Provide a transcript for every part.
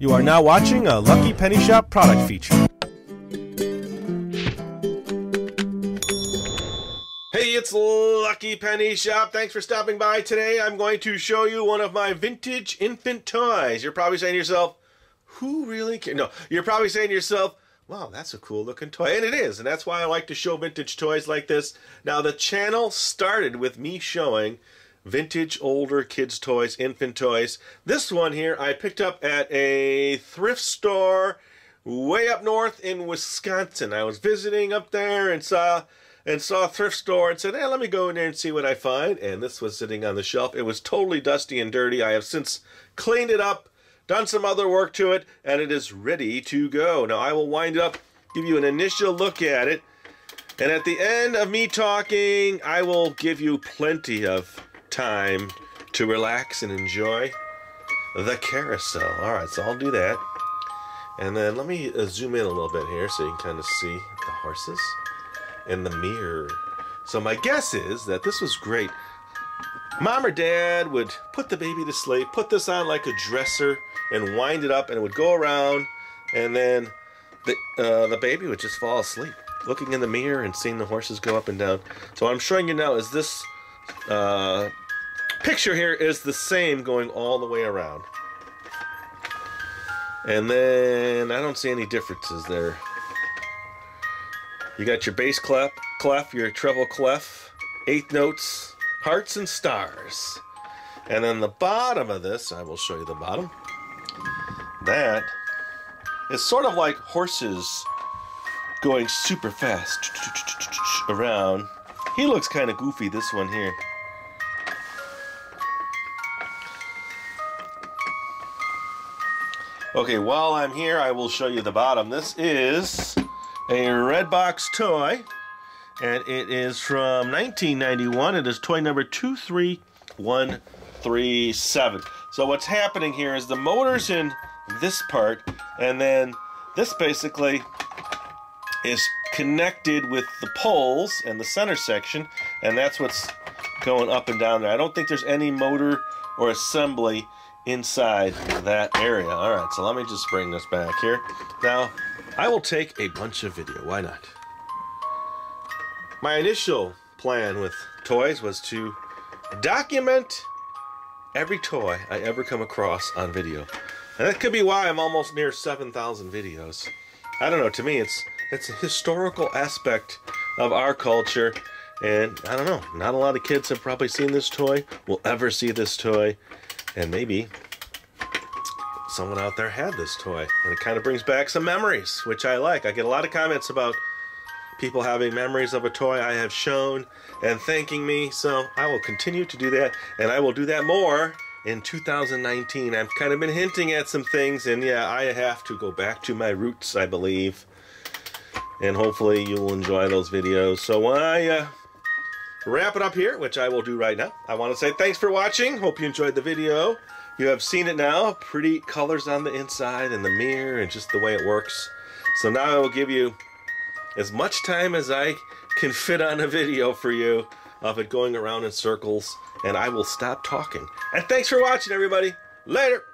You are now watching a Lucky Penny Shop product feature. Hey, it's Lucky Penny Shop. Thanks for stopping by today. I'm going to show you one of my vintage infant toys. You're probably saying to yourself, who really cares? No, you're probably saying to yourself, wow, that's a cool looking toy. And it is, and that's why I like to show vintage toys like this. Now, the channel started with me showing vintage older kids toys, infant toys. This one here I picked up at a thrift store way up north in Wisconsin. I was visiting up there and saw a thrift store and said, hey, let me go in there and see what I find. And this was sitting on the shelf. It was totally dusty and dirty. I have since cleaned it up, done some other work to it, and it is ready to go. Now I will wind it up, give you an initial look at it, and at the end of me talking, I will give you plenty of time to relax and enjoy the carousel. Alright, so I'll do that. And then let me zoom in a little bit here so you can kind of see the horses in the mirror. So my guess is that this was great. Mom or Dad would put the baby to sleep, put this on like a dresser, and wind it up, and it would go around, and then the baby would just fall asleep, looking in the mirror and seeing the horses go up and down. So what I'm showing you now is this picture here is the same going all the way around. And then I don't see any differences there. You got your bass clef, your treble clef, eighth notes, hearts and stars. And then the bottom of this, I will show you the bottom. That is sort of like horses going super fast around. He looks kind of goofy, this one here. Okay, while I'm here, I will show you the bottom. This is a red box toy, and it is from 1991. It is toy number 23137. So what's happening here is the motor's in this part, and then this basically is connected with the poles and the center section, and that's what's going up and down there. I don't think there's any motor or assembly inside that area. Alright, so let me just bring this back here. Now, I will take a bunch of video. Why not? My initial plan with toys was to document every toy I ever come across on video. And that could be why I'm almost near 7,000 videos. I don't know, to me it's a historical aspect of our culture, and I don't know, not a lot of kids have probably seen this toy, will ever see this toy, and maybe someone out there had this toy, and it kind of brings back some memories, which I like. I get a lot of comments about people having memories of a toy I have shown and thanking me, so I will continue to do that, and I will do that more in 2019. I've kind of been hinting at some things, and yeah, I have to go back to my roots, I believe, and hopefully you will enjoy those videos. So when I wrap it up here, which I will do right now, I want to say thanks for watching. Hope you enjoyed the video. You have seen it now. Pretty colors on the inside and the mirror and just the way it works. So now I will give you as much time as I can fit on a video for you of it going around in circles, and I will stop talking. And thanks for watching, everybody. Later.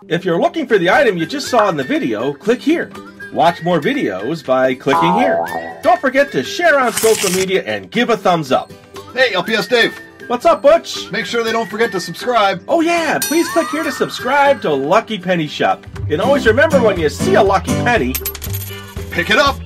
If you're looking for the item you just saw in the video, click here. Watch more videos by clicking here. Don't forget to share on social media and give a thumbs up. Hey, LPS-Dave. What's up, Butch? Make sure they don't forget to subscribe. Oh yeah, please click here to subscribe to Lucky Penny Shop. And always remember, when you see a lucky penny, pick it up.